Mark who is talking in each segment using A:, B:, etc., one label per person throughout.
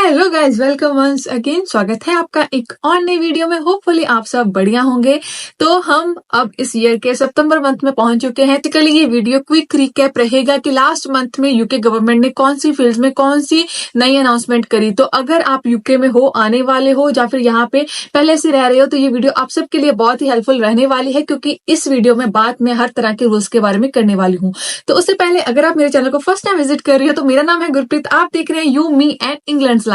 A: Hello guys, welcome once again. स्वागत है आपका एक और नई वीडियो में। होपफुली आप सब बढ़िया होंगे। तो हम अब इस ईयर के सितंबर मंथ में पहुंच चुके हैं। टिकली ये वीडियो क्विक रिकैप रहेगा कि लास्ट मंथ में यूके गवर्नमेंट ने कौन सी फील्ड में कौन सी नई अनाउंसमेंट करी। तो अगर आप यूके में हो, आने वाले हो, या फिर यहाँ पे पहले से रह रहे हो, तो ये वीडियो आप सबके लिए बहुत ही हेल्पफुल रहने वाली है, क्योंकि इस वीडियो में बात मैं हर तरह के रूल्स के बारे में करने वाली हूँ। तो उससे पहले अगर आप मेरे चैनल को फर्स्ट टाइम विजिट कर रही हो, तो मेरा नाम है गुरप्रीत, आप देख रहे हैं you me and England life.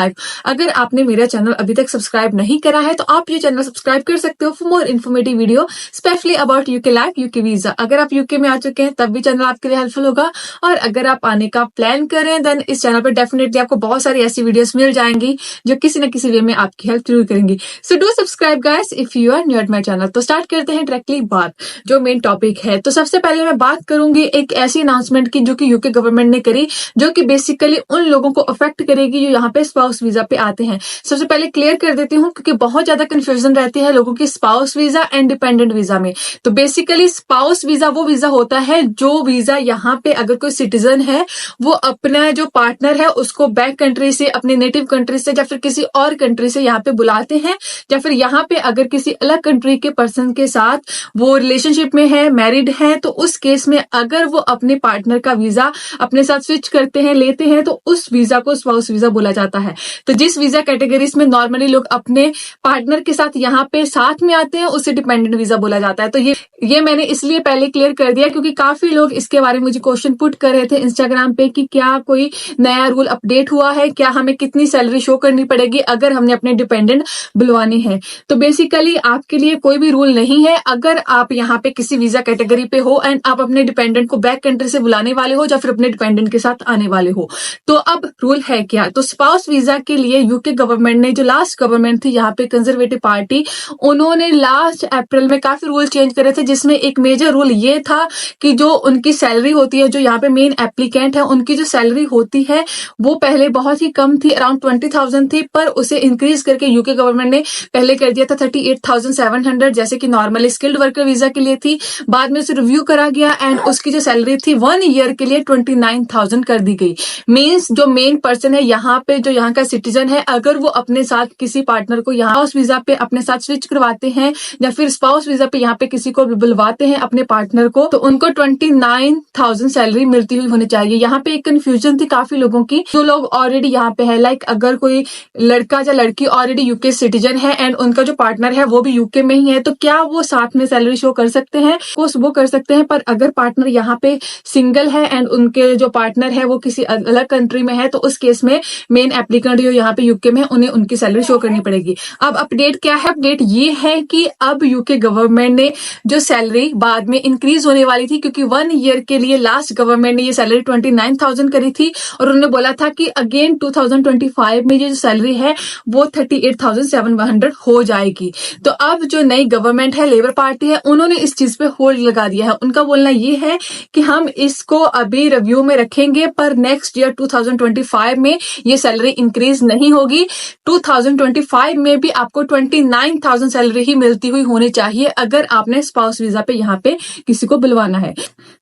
A: अगर आपने मेरा चैनल अभी तक सब्सक्राइब नहीं करा है, तो आप ये चैनल सब्सक्राइब कर सकते हो for more informative video specially about UK life, UK visa. अगर आप यूके में आ चुके हैं तब भी चैनल आपके लिए हेल्पफुल होगा, और अगर आप आने का प्लान करें देन इस चैनल पर डेफिनेटली आपको बहुत सारी ऐसी वीडियोस मिल जाएंगी जो किसी न किसी वे में आपकी हेल्प जरूर करेंगी। So do subscribe guys if you are new at my channel. तो स्टार्ट करते हैं डायरेक्टली बात जो मेन टॉपिक है। तो सबसे पहले मैं बात करूंगी एक ऐसी अनाउंसमेंट की जो कि यूके गवर्नमेंट ने करी, जो कि बेसिकली उन लोगों को अफेक्ट करेगी जो यहाँ पे स्पाउस वीजा पे आते हैं। सबसे पहले क्लियर कर देती हूँ, क्योंकि बहुत ज्यादा कंफ्यूजन रहती है लोगों की spouse visa and dependent visa में। तो बेसिकली स्पाउस वीजा वो वीजा होता है जो वीजा यहाँ पे अगर कोई सिटीजन है वो अपना जो पार्टनर है उसको बैक कंट्री से, अपने नेटिव कंट्री से या फिर किसी और कंट्री से यहाँ पे बुलाते हैं, या फिर यहाँ पे अगर किसी अलग कंट्री के पर्सन के साथ वो रिलेशनशिप में है, मैरिड है, तो उस केस में अगर वो अपने पार्टनर का वीजा अपने साथ स्विच करते हैं, लेते हैं, तो उस वीजा को स्पाउस वीजा बोला जाता है। तो जिस वीजा कैटेगरीज में नॉर्मली लोग अपने पार्टनर के साथ यहाँ पे साथ में आते हैं उसे डिपेंडेंट वीजा बोला जाता है। तो ये मैंने इसलिए पहले क्लियर कर दिया क्योंकि काफी लोग इसके बारे में मुझे क्वेश्चन पुट कर रहे थे इंस्टाग्राम पे कि क्या कोई नया रूल अपडेट हुआ है, क्या हमें कितनी सैलरी शो करनी पड़ेगी अगर हमने अपने डिपेंडेंट बुलवाने हैं। तो बेसिकली आपके लिए कोई भी रूल नहीं है। अगर आप यहाँ पे किसी वीजा कैटेगरी पे हो एंड आप अपने डिपेंडेंट को बैक कंट्री से बुलाने वाले हो या फिर अपने डिपेंडेंट के साथ आने वाले हो, तो अब रूल है क्या। तो स्पाउस वीजा के लिए यूके गवर्नमेंट ने, जो लास्ट गवर्नमेंट थी यहाँ पे कंजर्वेटिव पार्टी, उन्होंने लास्ट अप्रैल में काफी रूल चेंज करे थे, जिसमें एक मेजर रूल ये था कि जो उनकी सैलरी होती है, जो यहाँ पे मेन एप्लीकेंट है उनकी जो सैलरी होती है वो पहले बहुत ही कम थी, अराउंड 20,000 थी, पर उसे इंक्रीज करके यूके गवर्नमेंट ने पहले कर दिया था 38,700, जैसे कि नॉर्मल स्किल्ड वर्कर वीजा के लिए थी। बाद में उसे रिव्यू करा गया एंड उसकी जो सैलरी थी 1 ईयर के लिए 29,000 कर दी गई। मीन्स जो मेन पर्सन है यहाँ पे, जो यहाँ का सिटीजन है, अगर वो अपने साथ किसी पार्टनर को यहाँ स्पाउस वीजा पे अपने साथ स्विच करवाते हैं या फिर स्पाउस वीजा पे यहाँ पे किसी को बुलवाते हैं अपने पार्टनर को, तो उनको 29,000 सैलरी मिलती हुई होनी चाहिए। यहाँ पे एक कंफ्यूजन थी काफी लोगों की, जो लोग ऑलरेडी यहाँ पे है, लाइक अगर कोई लड़का या लड़की ऑलरेडी यूके सिटीजन है एंड उनका जो पार्टनर है वो भी यूके में ही है, तो क्या वो साथ में सैलरी शो कर सकते हैं? वो कर सकते हैं, पर अगर पार्टनर यहाँ पे सिंगल है एंड उनके जो पार्टनर है वो किसी अलग कंट्री में है, तो उस केस में मेन एप्लीकेंट जो यहाँ पे यूके में है उन्हें उनकी सैलरी शो करनी पड़ेगी। अब अपडेट क्या है? अपडेट ये है कि अब यूके गवर्नमेंट ने जो सैलरी बाद में इंक्रीज होने वाली थी, क्योंकि 1 ईयर के लिए लास्ट गवर्नमेंट ने ये सैलरी 29,000 करी थी और उन्होंने बोला था कि अगेन 2025 में ये जो सैलरी है वो 38,700 हो जाएगी। तो अब जो नई गवर्नमेंट है, लेबर पार्टी है, उन्होंने इस चीज पे होल्ड लगा दिया है। उनका बोलना ये है कि हम इसको अभी रिव्यू में रखेंगे, पर नेक्स्ट ईयर 2025 में ये सैलरी इंक्रीज नहीं होगी। 2025 में भी आपको 29,000 सैलरी ही मिलती हुई होनी चाहिए अगर आपने स्पाउस वीजा पे यहाँ पे किसी को बुलवाना है।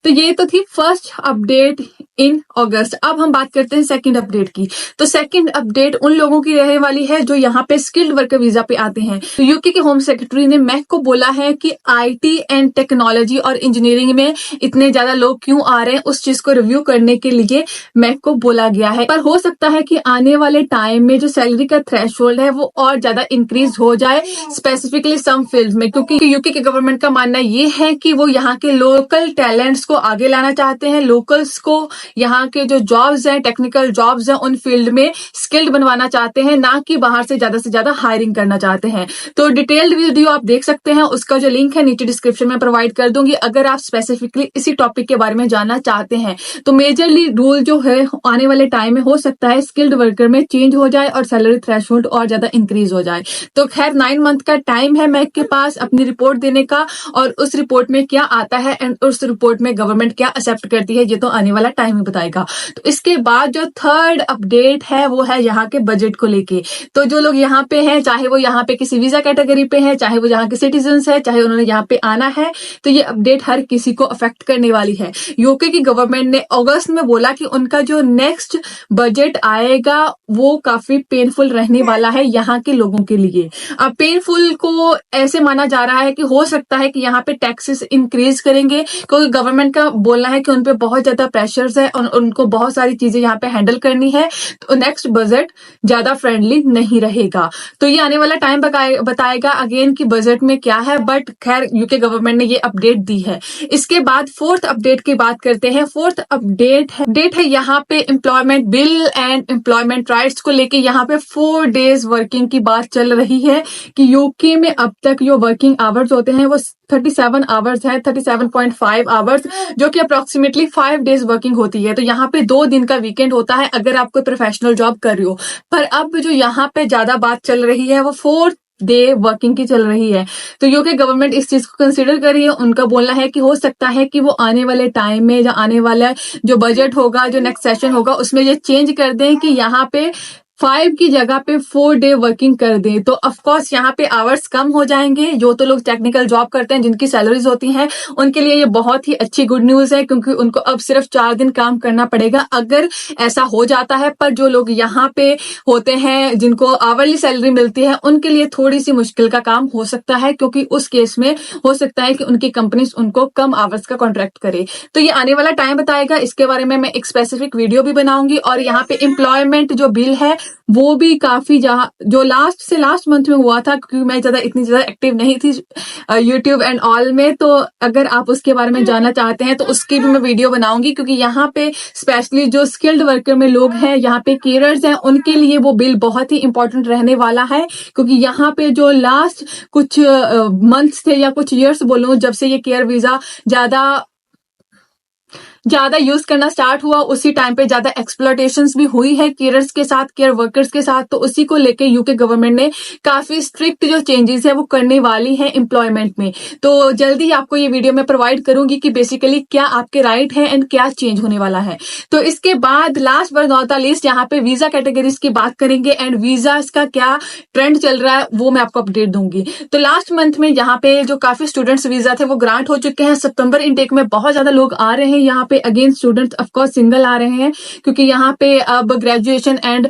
A: तो ये तो थी फर्स्ट अपडेट इन अगस्त। अब हम बात करते हैं सेकंड अपडेट की। तो सेकंड अपडेट उन लोगों की रहने वाली है जो यहाँ पे स्किल्ड वर्कर वीजा पे आते हैं। तो यूके के होम सेक्रेटरी ने मैक को बोला है कि आईटी एंड टेक्नोलॉजी और इंजीनियरिंग में इतने ज्यादा लोग क्यों आ रहे हैं, उस चीज को रिव्यू करने के लिए मैक को बोला गया है। पर हो सकता है कि आने वाले टाइम में जो सैलरी का थ्रेशोल्ड है वो और ज्यादा इंक्रीज हो जाए, स्पेसिफिकली सम फील्ड में, क्योंकि यूके के गवर्नमेंट का मानना ये है कि वो यहाँ के लोकल टैलेंट्स को आगे लाना चाहते हैं, लोकल्स को यहाँ के जो जॉब्स हैं, टेक्निकल जॉब्स हैं, उन फील्ड में स्किल्ड बनवाना चाहते हैं, ना कि बाहर से ज्यादा हायरिंग करना चाहते हैं। तो डिटेल्ड वीडियो आप देख सकते हैं, उसका जो लिंक है नीचे डिस्क्रिप्शन में प्रोवाइड कर दूंगी अगर आप स्पेसिफिकली इसी टॉपिक के बारे में जानना चाहते हैं। तो मेजरली रूल जो है आने वाले टाइम में हो सकता है स्किल्ड वर्कर में चेंज हो जाए और सैलरी थ्रेशोल्ड और ज्यादा इंक्रीज हो जाए। तो खैर 9 मंथ का टाइम है मैक के पास अपनी रिपोर्ट देने का, और उस रिपोर्ट में क्या आता है एंड उस रिपोर्ट में गवर्नमेंट क्या एक्सेप्ट करती है ये तो आने वाला टाइम ही बताएगा। तो इसके बाद जो थर्ड अपडेट है वो है यहाँ के बजट को लेके। तो जो लोग यहाँ पे हैं, चाहे वो यहाँ पे किसी वीजा कैटेगरी पे है, चाहे वो यहाँ के सिटीजन है, चाहे उन्होंने यहाँ पे आना है, तो ये अपडेट हर किसी को अफेक्ट करने वाली है। यूके की गवर्नमेंट ने अगस्त में बोला कि उनका जो नेक्स्ट बजट आएगा वो काफी पेनफुल रहने वाला है यहाँ के लोगों के लिए। अब पेनफुल को ऐसे माना जा रहा है कि हो सकता है कि यहाँ पे टैक्सेस इंक्रीज करेंगे, क्योंकि गवर्नमेंट का बोलना है कि उन पे बहुत ज्यादा प्रेशर्स है और उनको बहुत सारी चीजें यहाँ पे हैंडल करनी है, तो नेक्स्ट बजट ज्यादा फ्रेंडली नहीं रहेगा। तो ये आने वाला टाइम बताएगा अगेन कि बजट में क्या है, बट खैर यूके गवर्नमेंट ने ये अपडेट दी है। इसके बाद फोर्थ अपडेट की बात करते हैं। फोर्थ अपडेट है यहाँ पे employment bill and employment rights को लेके यहाँ पे 4 डेज वर्किंग की बात चल रही है कि यूके में अब तक जो वर्किंग आवर्स होते हैं वो 37 आवर्स है, 37.5 आवर्स, जो कि अप्रोक्सीमेटली 5 डेज वर्किंग होती है। तो यहाँ पे 2 दिन का वीकेंड होता है अगर आप कोई प्रोफेशनल जॉब कर रहे हो। पर अब जो यहाँ पे ज्यादा बात चल रही है वो 4 डे वर्किंग की चल रही है। तो यूके गवर्नमेंट इस चीज को कंसिडर कर रही है। उनका बोलना है कि हो सकता है कि वो आने वाले टाइम में या आने वाला जो बजट होगा, जो नेक्स्ट सेशन होगा, उसमें ये चेंज कर दें कि यहाँ पे 5 की जगह पे 4 डे वर्किंग कर दें। तो ऑफकोर्स यहाँ पे आवर्स कम हो जाएंगे। जो तो लोग टेक्निकल जॉब करते हैं, जिनकी सैलरीज होती हैं, उनके लिए ये बहुत ही अच्छी गुड न्यूज है, क्योंकि उनको अब सिर्फ 4 दिन काम करना पड़ेगा अगर ऐसा हो जाता है। पर जो लोग यहाँ पे होते हैं, जिनको आवरली सैलरी मिलती है, उनके लिए थोड़ी सी मुश्किल का काम हो सकता है, क्योंकि उस केस में हो सकता है कि उनकी कंपनीज उनको कम आवर्स का कॉन्ट्रैक्ट करे। तो ये आने वाला टाइम बताएगा। इसके बारे में मैं एक स्पेसिफिक वीडियो भी बनाऊंगी। और यहाँ पे एम्प्लॉयमेंट जो बिल है वो भी काफी जो लास्ट मंथ में हुआ था, क्योंकि मैं इतनी ज्यादा एक्टिव नहीं थी यूट्यूब एंड ऑल में, तो अगर आप उसके बारे में जानना चाहते हैं तो उसकी भी मैं वीडियो बनाऊंगी। क्योंकि यहाँ पे स्पेशली जो स्किल्ड वर्कर में लोग हैं, यहाँ पे केयरर्स हैं, उनके लिए वो बिल बहुत ही इंपॉर्टेंट रहने वाला है। क्योंकि यहाँ पे जो लास्ट कुछ मंथ्स थे या कुछ ईयर्स बोलूं, जब से ये केयर वीजा ज्यादा यूज करना स्टार्ट हुआ, उसी टाइम पे ज्यादा एक्सप्लॉयटेशंस भी हुई है केयरर्स के साथ, केयर वर्कर्स के साथ। तो उसी को लेके यूके गवर्नमेंट ने काफी स्ट्रिक्ट जो चेंजेस है वो करने वाली है एम्प्लॉयमेंट में। तो जल्दी ही आपको ये वीडियो में प्रोवाइड करूंगी कि बेसिकली क्या आपके राइट है एंड क्या चेंज होने वाला है। तो इसके बाद last but not the least यहाँ पे वीजा कैटेगरीज की बात करेंगे एंड वीजा का क्या ट्रेंड चल रहा है वो मैं आपको अपडेट दूंगी। तो लास्ट मंथ में यहाँ पे जो काफी स्टूडेंट्स वीजा थे वो ग्रांट हो चुके हैं। सितंबर इनटेक में बहुत ज्यादा लोग आ रहे हैं यहाँ पे। अगेन स्टूडेंट्स ऑफकोर्स सिंगल आ रहे हैं, क्योंकि यहाँ पे अब ग्रेजुएशन एंड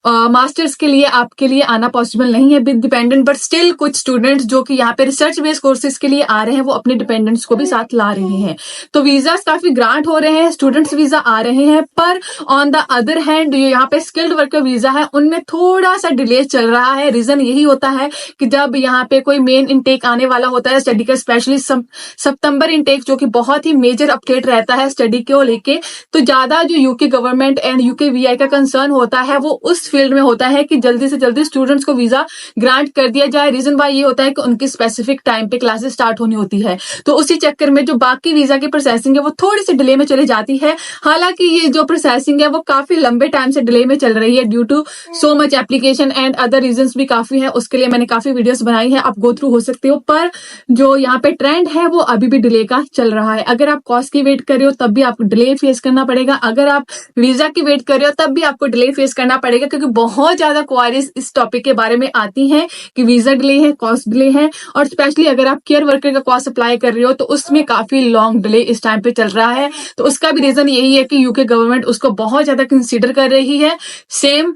A: मास्टर्स के लिए आपके लिए आना पॉसिबल नहीं है विद डिपेंडेंट, बट स्टिल कुछ स्टूडेंट्स जो कि यहाँ पे रिसर्च बेस्ड कोर्सेज के लिए आ रहे हैं, वो अपने डिपेंडेंट्स को भी साथ ला रहे हैं। तो वीजा काफी ग्रांट हो रहे हैं, स्टूडेंट्स वीजा आ रहे हैं। पर ऑन द अदर हैंड जो यहाँ पे स्किल्ड वर्कर वीजा है उनमें थोड़ा सा डिले चल रहा है। रीजन यही होता है कि जब यहाँ पे कोई मेन इनटेक आने वाला होता है स्टडी का, स्पेशली सितंबर इनटेक जो कि बहुत ही मेजर अपडेट रहता है स्टडी को लेके, तो ज्यादा जो UK government and UK VI का कंसर्न होता है वो उस फील्ड में होता है कि जल्दी से जल्दी स्टूडेंट्स को वीजा ग्रांट कर दिया जाए। रीजन वाई ये होता है कि उनकी स्पेसिफिक टाइम पे क्लासेस स्टार्ट होनी होती है। तो उसी चक्कर में जो बाकी वीजा की प्रोसेसिंग है वो थोड़ी सी डिले में चली जाती है। हालांकि ये जो प्रोसेसिंग है वो काफी लंबे टाइम से डिले में चल रही है due to so much application and other reasons भी काफी है। उसके लिए मैंने काफी वीडियोस बनाई है, आप गो थ्रू हो सकते हो। पर जो यहाँ पे ट्रेंड है वो अभी भी डिले का चल रहा है। अगर आप कॉस्ट की वेट कर रहे हो तब भी आपको डिले फेस करना पड़ेगा, अगर आप वीजा की वेट कर रहे हो तब भी आपको डिले फेस करना पड़ेगा, क्योंकि बहुत ज्यादा क्वारीज इस टॉपिक के बारे में आती हैं कि वीजा डिले है, कॉस्ट डिले है। और स्पेशली अगर आप केयर वर्कर का कॉस्ट अप्लाई कर रहे हो तो उसमें काफी लॉन्ग डिले इस टाइम पे चल रहा है। तो उसका भी रीजन यही है कि यूके गवर्नमेंट उसको बहुत ज्यादा कंसीडर कर रही है। सेम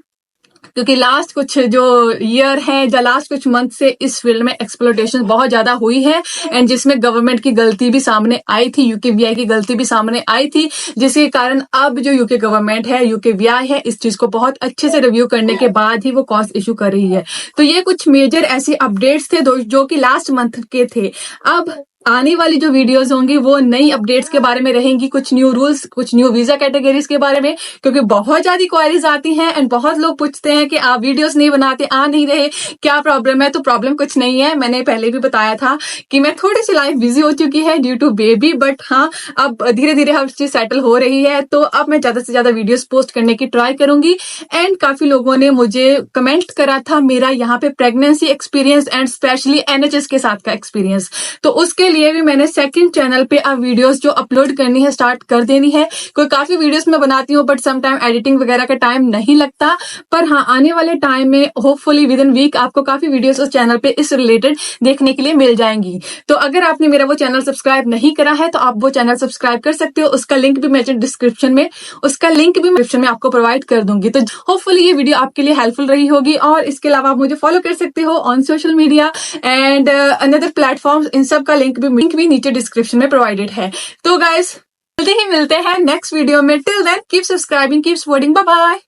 A: क्योंकि लास्ट कुछ जो ईयर है या लास्ट कुछ मंथ से इस फील्ड में एक्सप्लोटेशन बहुत ज्यादा हुई है एंड जिसमें गवर्नमेंट की गलती भी सामने आई थी, यूके वीआई की गलती भी सामने आई थी, जिसके कारण अब जो यूके गवर्नमेंट है, यूके वीआई है, इस चीज को बहुत अच्छे से रिव्यू करने के बाद ही वो कॉस्ट इशू कर रही है। तो ये कुछ मेजर ऐसे अपडेट्स थे जो कि लास्ट मंथ के थे। अब आने वाली जो वीडियोस होंगी वो नई अपडेट्स के बारे में रहेंगी, कुछ न्यू रूल्स, कुछ न्यू वीजा कैटेगरीज के बारे में, क्योंकि बहुत ज्यादा क्वारीज आती हैं एंड बहुत लोग पूछते हैं कि आप वीडियोस नहीं बनाते, आ नहीं रहे, क्या प्रॉब्लम है। तो प्रॉब्लम कुछ नहीं है, मैंने पहले भी बताया था कि मैं थोड़ी सी लाइफ बिजी हो चुकी है ड्यू टू बेबी, बट हाँ अब धीरे धीरे हर चीज सेटल हो रही है। तो अब मैं ज्यादा से ज्यादा वीडियोस पोस्ट करने की ट्राई करूंगी। एंड काफी लोगों ने मुझे कमेंट करा था मेरा यहाँ पे pregnancy experience and specially NHS के साथ का एक्सपीरियंस, तो उसके लिए भी मैंने सेकंड चैनल पे अब वीडियोस जो अपलोड करनी है स्टार्ट कर देनी है। कोई काफी वीडियोस मैं बनाती हूँ बट सम टाइम एडिटिंग वगैरह का टाइम नहीं लगता, पर हाँ आने वाले टाइम में होपफुली विद इन वीक आपको काफी वीडियोस उस चैनल पे इस रिलेटेड देखने के लिए मिल जाएंगी। तो अगर आपने मेरा वो चैनल सब्सक्राइब नहीं करा है तो आप वो चैनल सब्सक्राइब कर सकते हो। उसका लिंक भी मैं डिस्क्रिप्शन में आपको प्रोवाइड कर दूंगी। तो होपफुली ये वीडियो आपके लिए हेल्पफुल रही होगी। और इसके अलावा आप मुझे फॉलो कर सकते हो on social media and another platforms. इन सब का लिंक भी नीचे डिस्क्रिप्शन में प्रोवाइडेड है। तो गाइस जल्दी ही मिलते हैं नेक्स्ट वीडियो में। Till then keep subscribing, keep supporting, bye bye.